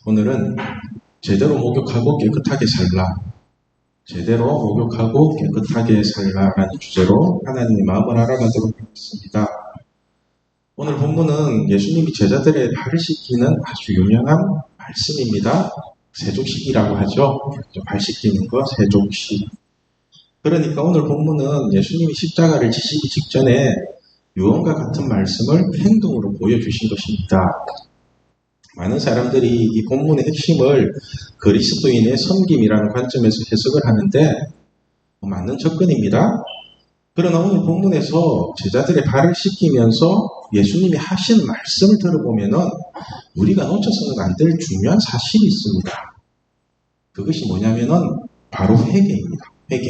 오늘은 제대로 목욕하고 깨끗하게 살라, 제대로 목욕하고 깨끗하게 살라라는 주제로 하나님의 마음을 알아가도록 하겠습니다. 오늘 본문은 예수님이 제자들의 발을 씻기는 아주 유명한 말씀입니다. 세족식이라고 하죠. 발 씻기는 거 세족식. 그러니까 오늘 본문은 예수님이 십자가를 지시기 직전에 유언과 같은 말씀을 행동으로 보여주신 것입니다. 많은 사람들이 이 본문의 핵심을 그리스도인의 섬김이라는 관점에서 해석을 하는데 맞는 접근입니다. 그러나 오늘 본문에서 제자들의 발을 씻기면서 예수님이 하신 말씀을 들어보면은 우리가 놓쳐서는 안 될 중요한 사실이 있습니다. 그것이 뭐냐면은 바로 회개입니다. 회개.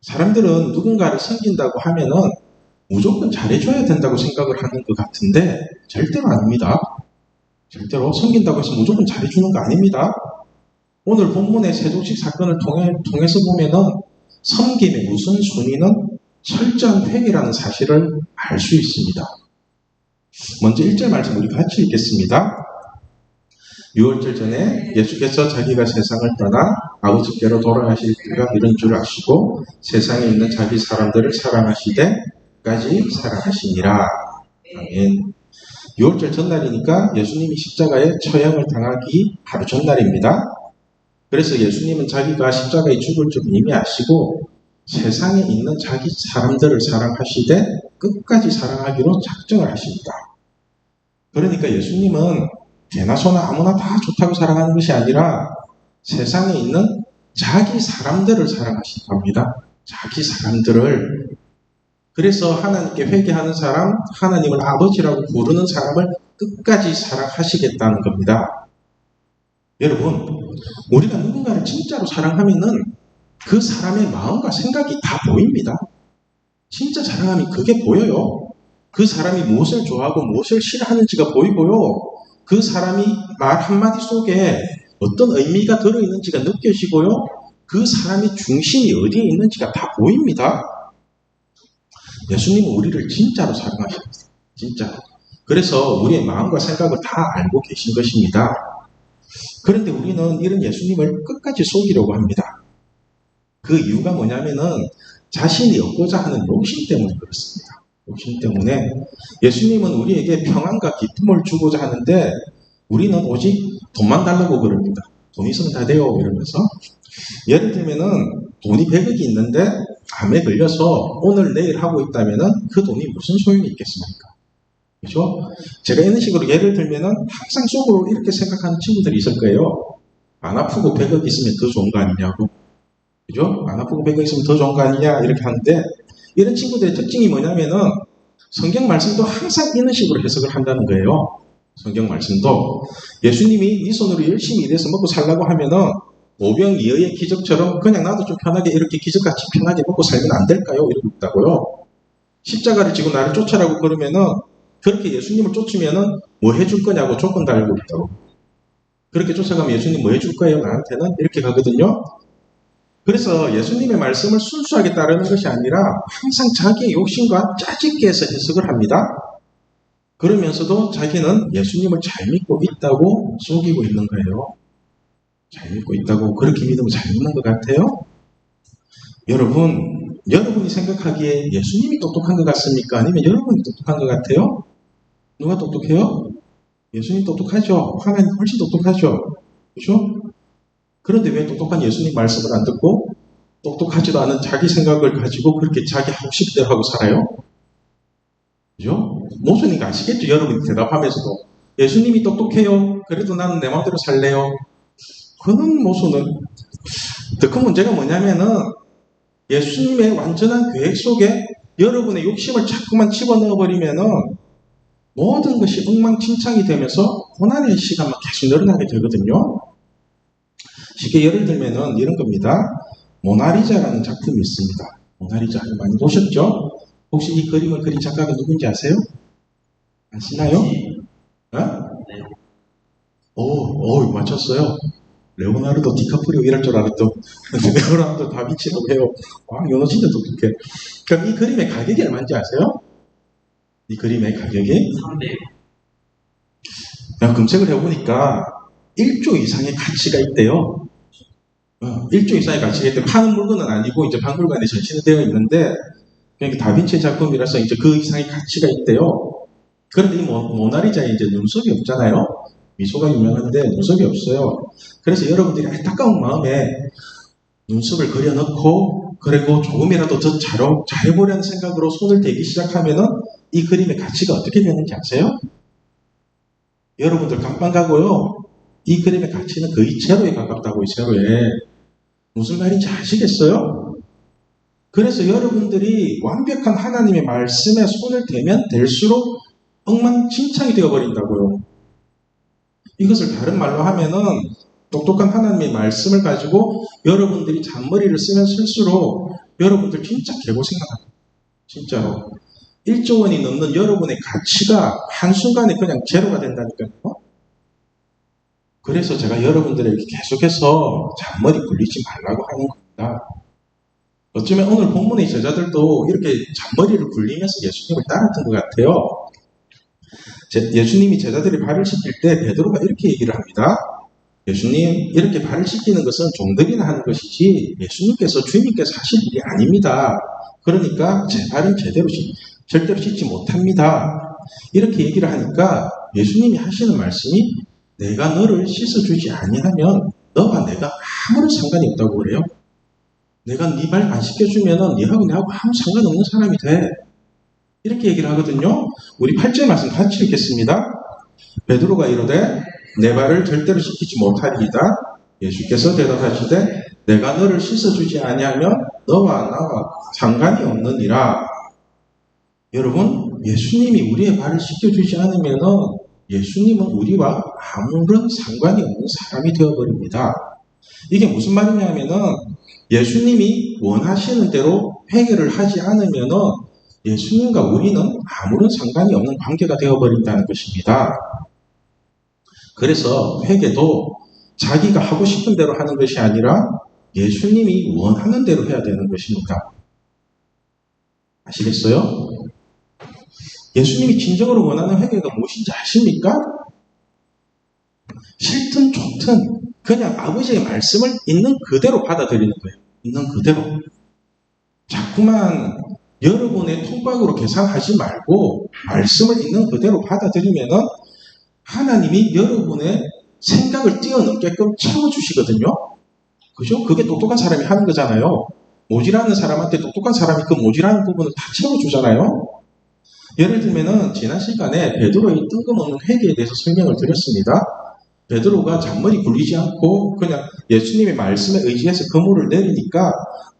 사람들은 누군가를 섬긴다고 하면은 무조건 잘해줘야 된다고 생각을 하는 것 같은데 절대로 아닙니다. 절대로 섬긴다고 해서 무조건 잘해주는 거 아닙니다. 오늘 본문의 세족식 사건을 통해서 보면은 섬김의 우선순위는 철저한 회개라는 사실을 알 수 있습니다. 먼저 1절 말씀 우리 같이 읽겠습니다. 6월절 전에 예수께서 자기가 세상을 떠나 아버지께로 돌아가실 때가 이른 줄 아시고 세상에 있는 자기 사람들을 사랑하시되 까지 사랑하시니라. 아멘. 6월절 전날이니까 예수님이 십자가에 처형을 당하기 하루 전날입니다. 그래서 예수님은 자기가 십자가에 죽을 줄 이미 아시고 세상에 있는 자기 사람들을 사랑하시되 끝까지 사랑하기로 작정을 하십니다. 그러니까 예수님은 개나 소나 아무나 다 좋다고 사랑하는 것이 아니라 세상에 있는 자기 사람들을 사랑하신다고 합니다. 자기 사람들을. 그래서 하나님께 회개하는 사람, 하나님을 아버지라고 부르는 사람을 끝까지 사랑하시겠다는 겁니다. 여러분, 우리가 누군가를 진짜로 사랑하면은 그 사람의 마음과 생각이 다 보입니다. 진짜 사랑하면 그게 보여요. 그 사람이 무엇을 좋아하고 무엇을 싫어하는지가 보이고요. 그 사람이 말 한마디 속에 어떤 의미가 들어있는지가 느껴지고요. 그 사람의 중심이 어디에 있는지가 다 보입니다. 예수님은 우리를 진짜로 사랑하십니다. 진짜로. 그래서 우리의 마음과 생각을 다 알고 계신 것입니다. 그런데 우리는 이런 예수님을 끝까지 속이려고 합니다. 그 이유가 뭐냐면은 자신이 얻고자 하는 욕심 때문에 그렇습니다. 욕심 때문에 예수님은 우리에게 평안과 기쁨을 주고자 하는데 우리는 오직 돈만 달라고 그럽니다. 돈 있으면 다 돼요 이러면서. 예를 들면은 돈이 100억이 있는데 암에 걸려서 오늘 내일 하고 있다면은 그 돈이 무슨 소용이 있겠습니까? 그죠? 제가 이런 식으로 예를 들면은 항상 속으로 이렇게 생각하는 친구들이 있을 거예요. 안 아프고 100억 있으면 더 좋은 거 아니냐고. 그죠? 안 아프고 100억 있으면 더 좋은 거 아니냐 이렇게 하는데 이런 친구들의 특징이 뭐냐면은 성경 말씀도 항상 이런 식으로 해석을 한다는 거예요. 성경 말씀도 예수님이 네 손으로 열심히 일해서 먹고 살라고 하면은 오병이어의 기적처럼 그냥 나도 좀 편하게 이렇게 기적같이 편하게 먹고 살면 안 될까요? 이러고 있다고요. 십자가를 지고 나를 쫓아라고 그러면은 그렇게 예수님을 쫓으면은 뭐 해줄 거냐고 조건 달고 있다고. 그렇게 쫓아가면 예수님 뭐 해줄 거예요? 나한테는? 이렇게 가거든요. 그래서 예수님의 말씀을 순수하게 따르는 것이 아니라 항상 자기의 욕심과 짜집게 해서 해석을 합니다. 그러면서도 자기는 예수님을 잘 믿고 있다고 속이고 있는 거예요. 잘 믿고 있다고 그렇게 믿으면 잘 믿는 것 같아요? 여러분이 생각하기에 예수님이 똑똑한 것 같습니까? 아니면 여러분이 똑똑한 것 같아요? 누가 똑똑해요? 예수님 똑똑하죠. 화면 훨씬 똑똑하죠. 그렇죠? 그런데 왜 똑똑한 예수님 말씀을 안 듣고 똑똑하지도 않은 자기 생각을 가지고 그렇게 자기 하고 싶대로 하고 살아요? 그죠? 모순이가 아시겠죠? 여러분이 대답하면서도 예수님이 똑똑해요. 그래도 나는 내 마음대로 살래요. 그런 모순은 더 큰 문제가 뭐냐면은 예수님의 완전한 계획 속에 여러분의 욕심을 자꾸만 집어넣어버리면은 모든 것이 엉망진창이 되면서 고난의 시간만 계속 늘어나게 되거든요. 쉽게 예를 들면은 이런 겁니다. 모나리자라는 작품이 있습니다. 모나리자 많이 보셨죠? 혹시 이 그림을 그린 작가가 누군지 아세요? 아시나요? 오, 맞췄어요. 레오나르도 디카프리오 이럴 줄 알았던 레오나르도 다빈치라고 해요. 영어 진짜 똑똑해. 그럼 이 그림의 가격이 얼마인지 아세요? 이 그림의 가격이? 300. 내가 검색을 해보니까 1조 이상의 가치가 있대요. 1조 이상의 가치가 있대요. 파는 물건은 아니고 이제 박물관에 전시되어 있는데 그러니까 다빈치 작품이라서 이제 그 이상의 가치가 있대요. 그런데 이 모나리자에 이제 눈썹이 없잖아요. 미소가 유명한데 눈썹이 없어요. 그래서 여러분들이 안타까운 마음에 눈썹을 그려놓고 그리고 조금이라도 더 잘해보려는 생각으로 손을 대기 시작하면은 이 그림의 가치가 어떻게 되는지 아세요? 여러분들 감방 가고요. 이 그림의 가치는 거의 제로에 가깝다고요. 제로에. 무슨 말인지 아시겠어요? 그래서 여러분들이 완벽한 하나님의 말씀에 손을 대면 될수록 엉망진창이 되어버린다고요. 이것을 다른 말로 하면은 똑똑한 하나님의 말씀을 가지고 여러분들이 잔머리를 쓰면 쓸수록 여러분들 진짜 개고생합니다. 진짜로. 1조 원이 넘는 여러분의 가치가 한순간에 그냥 제로가 된다니까요. 그래서 제가 여러분들에게 계속해서 잔머리 굴리지 말라고 하는 겁니다. 어쩌면 오늘 본문의 제자들도 이렇게 잔머리를 굴리면서 예수님을 따랐던 것 같아요. 예수님이 제자들이 발을 씻길 때 베드로가 이렇게 얘기를 합니다. 예수님, 이렇게 발을 씻기는 것은 종들이나 하는 것이지 예수님께서 주님께서 하실 일이 아닙니다. 그러니까 제 발은 절대로 씻지 못합니다. 이렇게 얘기를 하니까 예수님이 하시는 말씀이 내가 너를 씻어주지 아니하면 너와 내가 아무런 상관이 없다고 그래요. 내가 네 발 안 씻겨주면 네하고 내하고 아무 상관없는 사람이 돼. 이렇게 얘기를 하거든요. 우리 8절 말씀 같이 읽겠습니다. 베드로가 이르되 내 발을 절대로 씻기지 못하리이다. 예수께서 대답하시되 내가 너를 씻어주지 아니하면 너와 나와 상관이 없느니라. 여러분, 예수님이 우리의 발을 씻겨주지 않으면 예수님은 우리와 아무런 상관이 없는 사람이 되어버립니다. 이게 무슨 말이냐면은 예수님이 원하시는 대로 회개를 하지 않으면 예수님과 우리는 아무런 상관이 없는 관계가 되어버린다는 것입니다. 그래서 회개도 자기가 하고 싶은 대로 하는 것이 아니라 예수님이 원하는 대로 해야 되는 것입니다. 아시겠어요? 예수님이 진정으로 원하는 회개가 무엇인지 아십니까? 싫든 좋든 그냥 아버지의 말씀을 있는 그대로 받아들이는 거예요. 있는 그대로. 자꾸만 여러분의 통박으로 계산하지 말고 말씀을 있는 그대로 받아들이면은 하나님이 여러분의 생각을 뛰어넘게끔 채워주시거든요. 그죠? 그게 똑똑한 사람이 하는 거잖아요. 모질하는 사람한테 똑똑한 사람이 그 모질하는 부분을 다 채워주잖아요. 예를 들면은 지난 시간에 베드로의 뜬금없는 회개에 대해서 설명을 드렸습니다. 베드로가 잔머리 굴리지 않고 그냥 예수님의 말씀에 의지해서 그물을 내리니까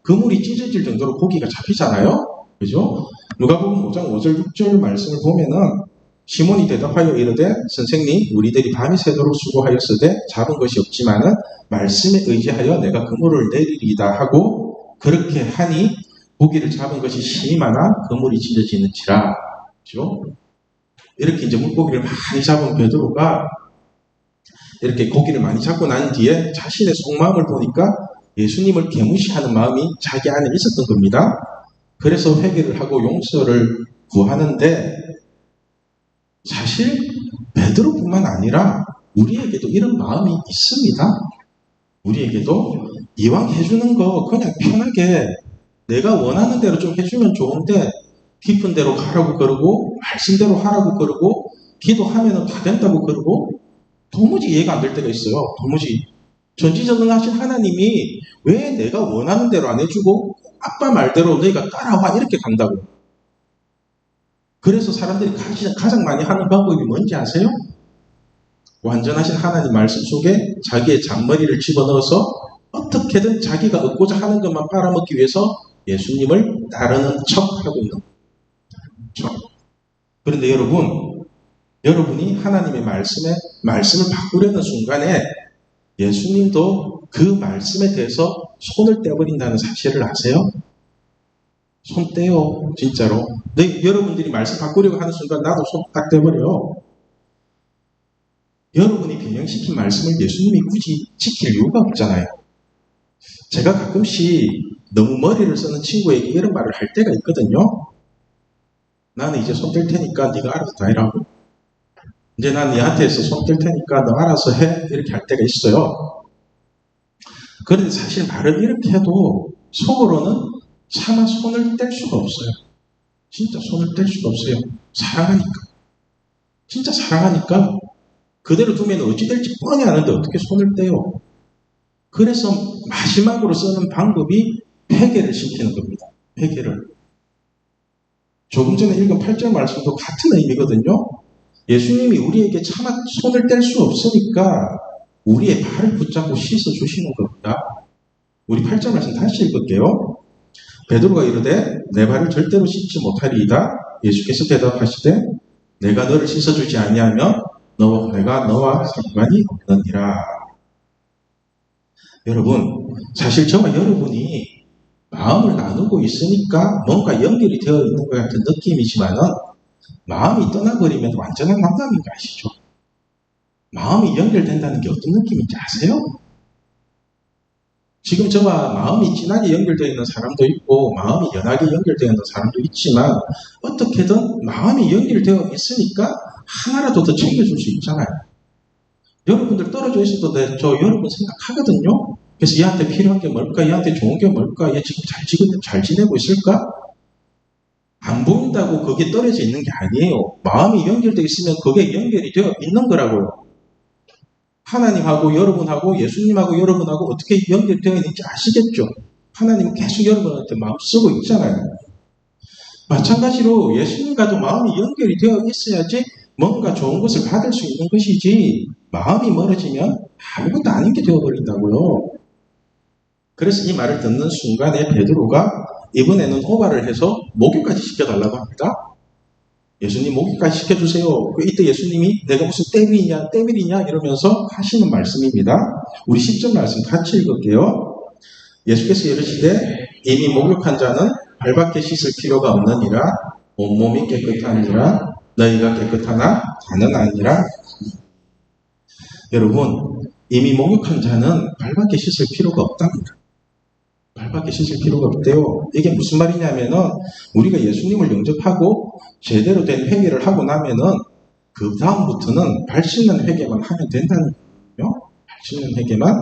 그물이 찢어질 정도로 고기가 잡히잖아요. 그죠? 누가복음 5장 5절 6절 말씀을 보면은 시몬이 대답하여 이르되 선생님 우리들이 밤이 새도록 수고하였으되 잡은 것이 없지만은 말씀에 의지하여 내가 그물을 내리리이다 하고 그렇게 하니 고기를 잡은 것이 심히 많아 그물이 찢어지는지라. 그죠? 이렇게 이제 물고기를 많이 잡은 베드로가 이렇게 고기를 많이 잡고 난 뒤에 자신의 속마음을 보니까 예수님을 개무시하는 마음이 자기 안에 있었던 겁니다. 그래서 회개를 하고 용서를 구하는데 사실 베드로뿐만 아니라 우리에게도 이런 마음이 있습니다. 우리에게도 이왕 해주는 거 그냥 편하게 내가 원하는 대로 좀 해주면 좋은데 깊은 대로 가라고 그러고 말씀대로 하라고 그러고 기도하면 다 된다고 그러고 도무지 이해가 안 될 때가 있어요. 도무지. 전지전능하신 하나님이 왜 내가 원하는 대로 안 해주고 아빠 말대로 너희가 따라와 이렇게 간다고. 그래서 사람들이 가장 많이 하는 방법이 뭔지 아세요? 완전하신 하나님 말씀 속에 자기의 잔머리를 집어넣어서 어떻게든 자기가 얻고자 하는 것만 빨아먹기 위해서 예수님을 따르는 척하고 있는 거죠. 그런데 여러분이 하나님의 말씀을 바꾸려는 순간에 예수님도 그 말씀에 대해서 손을 떼버린다는 사실을 아세요? 손 떼요, 진짜로. 여러분들이 말씀 바꾸려고 하는 순간 나도 손 딱 떼버려요. 여러분이 변형시킨 말씀을 예수님이 굳이 지킬 이유가 없잖아요. 제가 가끔씩 너무 머리를 쓰는 친구에게 이런 말을 할 때가 있거든요. 나는 이제 손 뗄 테니까 네가 알아서 다 해라고. 이제 난 얘한테서 손 뗄 테니까 너 알아서 해. 이렇게 할 때가 있어요. 그런데 사실 말은 이렇게 해도 속으로는 차마 손을 뗄 수가 없어요. 진짜 손을 뗄 수가 없어요. 사랑하니까. 진짜 사랑하니까 그대로 두면 어찌 될지 뻔히 아는데 어떻게 손을 떼요. 그래서 마지막으로 쓰는 방법이 회개를 시키는 겁니다. 회개를. 조금 전에 읽은 8절 말씀도 같은 의미거든요. 예수님이 우리에게 차마 손을 뗄 수 없으니까 우리의 발을 붙잡고 씻어주시는 겁니다. 우리 8절 말씀 다시 읽을게요. 베드로가 이르되 내 발을 절대로 씻지 못하리이다. 예수께서 대답하시되 내가 너를 씻어주지 아니하면 내가 너와 상관이 없느니라. 여러분, 사실 저와 여러분이 마음을 나누고 있으니까 뭔가 연결이 되어 있는 것 같은 느낌이지만은 마음이 떠나버리면 완전한 만남인 거 아시죠? 마음이 연결된다는 게 어떤 느낌인지 아세요? 지금 저와 마음이 진하게 연결되어 있는 사람도 있고 마음이 연하게 연결되어 있는 사람도 있지만 어떻게든 마음이 연결되어 있으니까 하나라도 더 챙겨줄 수 있잖아요. 여러분들 떨어져 있어도 저 여러분 생각하거든요. 그래서 얘한테 필요한 게 뭘까? 얘한테 좋은 게 뭘까? 얘 지금 잘 지내고 있을까? 안 보인다고 그게 떨어져 있는 게 아니에요. 마음이 연결되어 있으면 그게 연결이 되어 있는 거라고요. 하나님하고 여러분하고 예수님하고 여러분하고 어떻게 연결되어 있는지 아시겠죠? 하나님은 계속 여러분한테 마음 쓰고 있잖아요. 마찬가지로 예수님과도 마음이 연결이 되어 있어야지 뭔가 좋은 것을 받을 수 있는 것이지 마음이 멀어지면 아무것도 아닌 게 되어버린다고요. 그래서 이 말을 듣는 순간에 베드로가 이번에는 오바를 해서 목욕까지 시켜달라고 합니다. 예수님 목욕까지 시켜주세요. 이때 예수님이 내가 무슨 때밀이냐 이러면서 하시는 말씀입니다. 우리 10절 말씀 같이 읽을게요. 예수께서 이르시되 이미 목욕한 자는 발밖에 씻을 필요가 없느니라. 온몸이 깨끗하니라. 너희가 깨끗하나 다는 아니라. 여러분, 이미 목욕한 자는 발밖에 씻을 필요가 없답니다. 발밖에 씻을 필요가 없대요. 이게 무슨 말이냐면은 우리가 예수님을 영접하고 제대로 된 회개를 하고 나면은 그 다음부터는 발 씻는 회개만 하면 된다는 거예요. 발 씻는 회개만.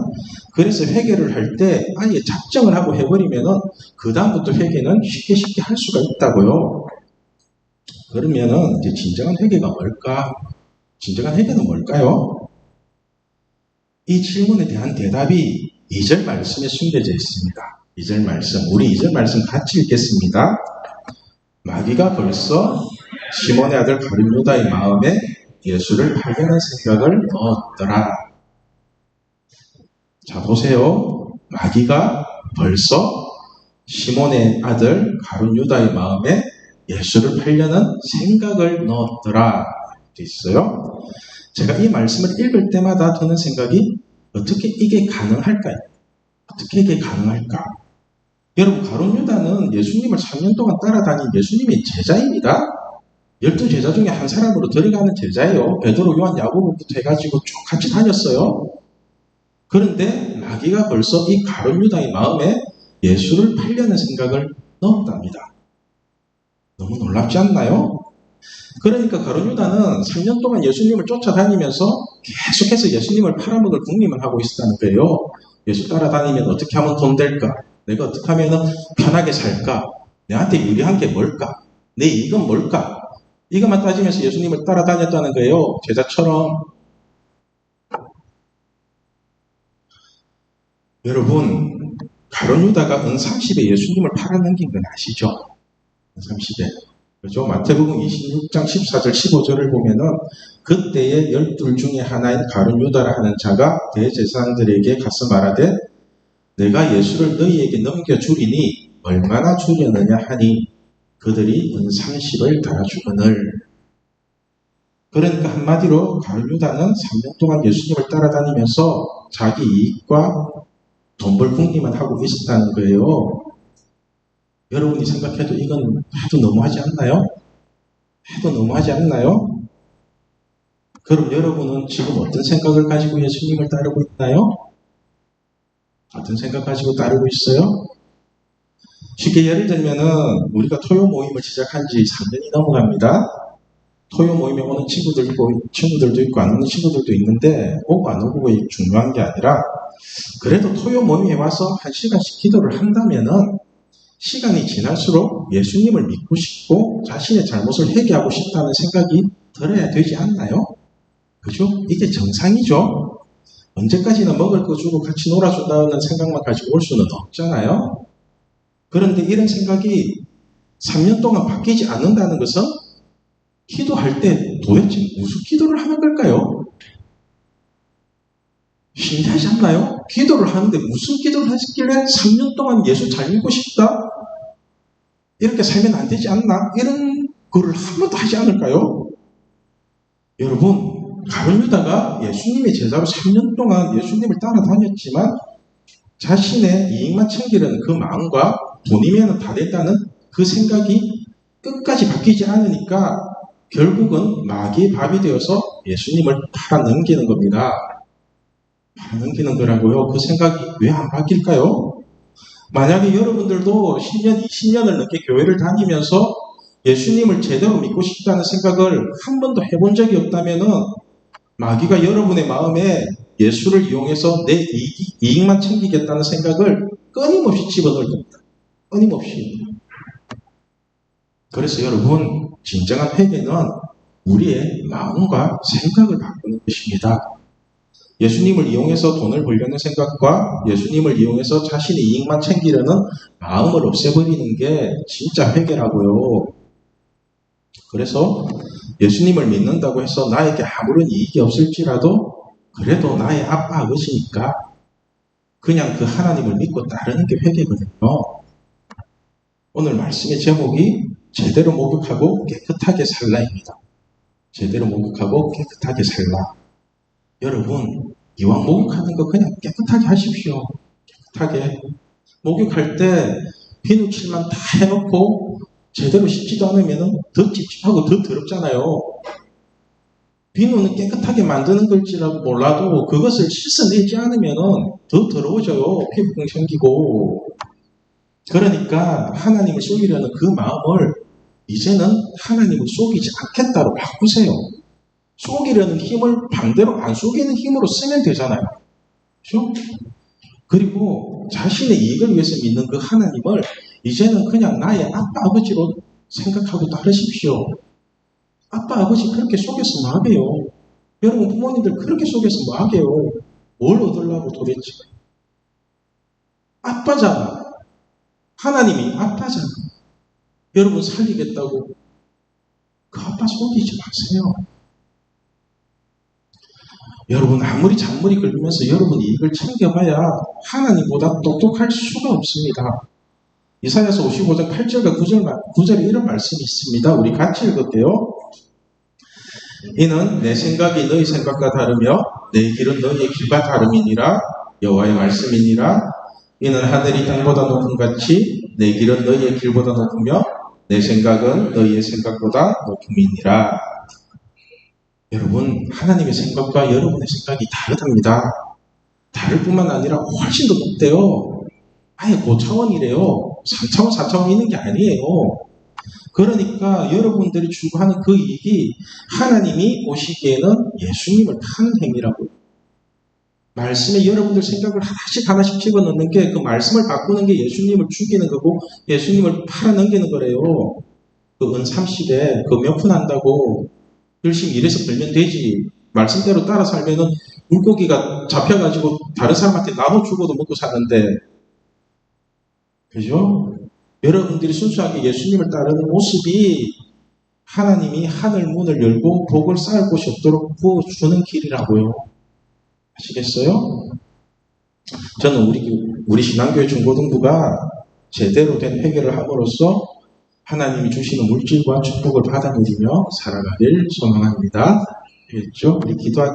그래서 회개를 할 때 아예 작정을 하고 해버리면은 그 다음부터 회개는 쉽게 할 수가 있다고요. 그러면은 이제 진정한 회개가 뭘까? 진정한 회개는 뭘까요? 이 질문에 대한 대답이 2절 말씀에 숨겨져 있습니다. 2절 말씀, 우리 2절 말씀 같이 읽겠습니다. 마귀가 벌써 시몬의 아들 가룟 유다의 마음에 예수를 팔려는 생각을 넣었더라. 자, 보세요. 마귀가 벌써 시몬의 아들 가룟 유다의 마음에 예수를 팔려는 생각을 넣었더라. 돼 있어요. 제가 이 말씀을 읽을 때마다 드는 생각이 어떻게 이게 가능할까요? 어떻게 이게 가능할까? 여러분, 가룟 유다는 예수님을 3년 동안 따라다닌 예수님의 제자입니다. 12제자 중에 한 사람으로 들어가는 제자예요. 베드로, 요한, 야고보부터 해가지고 쭉 같이 다녔어요. 그런데 마귀가 벌써 이 가룟 유다의 마음에 예수를 팔려는 생각을 넣었답니다. 너무 놀랍지 않나요? 그러니까 가룟 유다는 3년 동안 예수님을 쫓아다니면서 계속해서 예수님을 팔아먹을 궁리만 하고 있었다는 거예요. 예수 따라다니면 어떻게 하면 돈 될까? 내가 어떻게 하면 편하게 살까? 내한테 유리한 게 뭘까? 내 이익은 뭘까? 이것만 따지면서 예수님을 따라다녔다는 거예요. 제자처럼. 여러분, 가룟 유다가 은 30에 예수님을 팔아넘긴 건 아시죠? 은 30에. 그렇죠? 마태복음 26장 14절 15절을 보면은 그때의 12 중에 하나인 가룟 유다라 하는 자가 대제사장들에게 가서 말하되 내가 예수를 너희에게 넘겨주리니 얼마나 주려느냐 하니 그들이 은 30을 달아주거늘. 그러니까 한마디로 가룟 유다는 3년 동안 예수님을 따라다니면서 자기 이익과 돈 벌 궁리만 하고 있었다는 거예요. 여러분이 생각해도 이건 해도 너무하지 않나요? 해도 너무하지 않나요? 그럼 여러분은 지금 어떤 생각을 가지고 예수님을 따르고 있나요? 어떤 생각 가지고 따르고 있어요? 쉽게 예를 들면은 우리가 토요 모임을 시작한 지 3년이 넘어갑니다. 토요 모임에 오는 친구들도 있고 안 오는 친구들도 있는데 오고 안 오고가 중요한 게 아니라 그래도 토요 모임에 와서 1시간씩 기도를 한다면은 시간이 지날수록 예수님을 믿고 싶고 자신의 잘못을 회개하고 싶다는 생각이 들어야 되지 않나요? 그죠? 이게 정상이죠. 언제까지나 먹을 거 주고 같이 놀아준다는 생각만 가지고 올 수는 없잖아요. 그런데 이런 생각이 3년 동안 바뀌지 않는다는 것은 기도할 때 도대체 무슨 기도를 하는 걸까요? 신기하지 않나요? 기도를 하는데 무슨 기도를 하셨길래 3년 동안 예수 잘 믿고 싶다? 이렇게 살면 안 되지 않나? 이런 거를 한 번도 하지 않을까요? 여러분, 가룟 유다가 예수님의 제자로 3년 동안 예수님을 따라다녔지만 자신의 이익만 챙기려는 그 마음과 돈이면 다 됐다는 그 생각이 끝까지 바뀌지 않으니까 결국은 마귀의 밥이 되어서 예수님을 팔아넘기는 겁니다. 팔아넘기는 거라고요. 그 생각이 왜 안 바뀔까요? 만약에 여러분들도 10년, 20년을 넘게 교회를 다니면서 예수님을 제대로 믿고 싶다는 생각을 한 번도 해본 적이 없다면은 마귀가 여러분의 마음에 예수를 이용해서 내 이익만 챙기겠다는 생각을 끊임없이 집어넣을 겁니다. 끊임없이. 그래서 여러분, 진정한 회개는 우리의 마음과 생각을 바꾸는 것입니다. 예수님을 이용해서 돈을 벌려는 생각과 예수님을 이용해서 자신의 이익만 챙기려는 마음을 없애버리는 게 진짜 회개라고요. 그래서 예수님을 믿는다고 해서 나에게 아무런 이익이 없을지라도 그래도 나의 아빠 아버지니까 그냥 그 하나님을 믿고 따르는 게 회개거든요. 오늘 말씀의 제목이 제대로 목욕하고 깨끗하게 살라입니다. 제대로 목욕하고 깨끗하게 살라. 여러분, 이왕 목욕하는 거 그냥 깨끗하게 하십시오. 깨끗하게. 목욕할 때 비누칠만 다 해놓고 제대로 씻지도 않으면 더 찝찝하고 더 더럽잖아요. 비누는 깨끗하게 만드는 걸지라도 몰라도 그것을 씻어내지 않으면 더 더러워져요. 피부병 생기고. 그러니까 하나님을 속이려는 그 마음을 이제는 하나님을 속이지 않겠다로 바꾸세요. 속이려는 힘을 반대로 안 속이는 힘으로 쓰면 되잖아요. 그렇죠? 그리고 자신의 이익을 위해서 믿는 그 하나님을 이제는 그냥 나의 아빠 아버지로 생각하고 따르십시오. 아빠 아버지 그렇게 속여서 뭐 하게요? 여러분 부모님들 그렇게 속여서 뭐 하게요? 뭘 얻으려고 도대체? 아빠잖아. 하나님이 아빠잖아. 여러분 살리겠다고 그 아빠 속이지 마세요. 여러분 아무리 잔머리 긁으면서 여러분 이익을 챙겨봐야 하나님보다 똑똑할 수가 없습니다. 이사야서 55장 8절과 9절에 이런 말씀이 있습니다. 우리 같이 읽을게요. 이는 내 생각이 너희 생각과 다르며 내 길은 너희의 길과 다름이니라. 여호와의 말씀이니라. 이는 하늘이 땅보다 높음 같이 내 길은 너희의 길보다 높으며 내 생각은 너희의 생각보다 높음이니라. 여러분, 하나님의 생각과 여러분의 생각이 다르답니다. 다를 뿐만 아니라 훨씬 더 높대요. 아예 고차원이래요. 3차원, 4차원 있는 게 아니에요. 그러니까 여러분들이 추구하는 그 이익이 하나님이 보시기에는 예수님을 파는 행위라고요. 말씀에 여러분들 생각을 하나씩 집어넣는 게 그 말씀을 바꾸는 게 예수님을 죽이는 거고 예수님을 팔아넘기는 거래요. 그 은 30에 그 몇 푼 한다고 열심히 일해서 벌면 되지. 말씀대로 따라 살면은 물고기가 잡혀가지고 다른 사람한테 나눠 주고도 먹고 사는데, 그죠? 여러분들이 순수하게 예수님을 따르는 모습이 하나님이 하늘 문을 열고 복을 쌓을 곳이 없도록 부어주는 길이라고요. 아시겠어요? 저는 우리 신앙교회 중고등부가 제대로 된 회개를 함으로써 하나님이 주시는 물질과 축복을 받아들이며 살아가길 소망합니다. 됐죠? 우리 기도할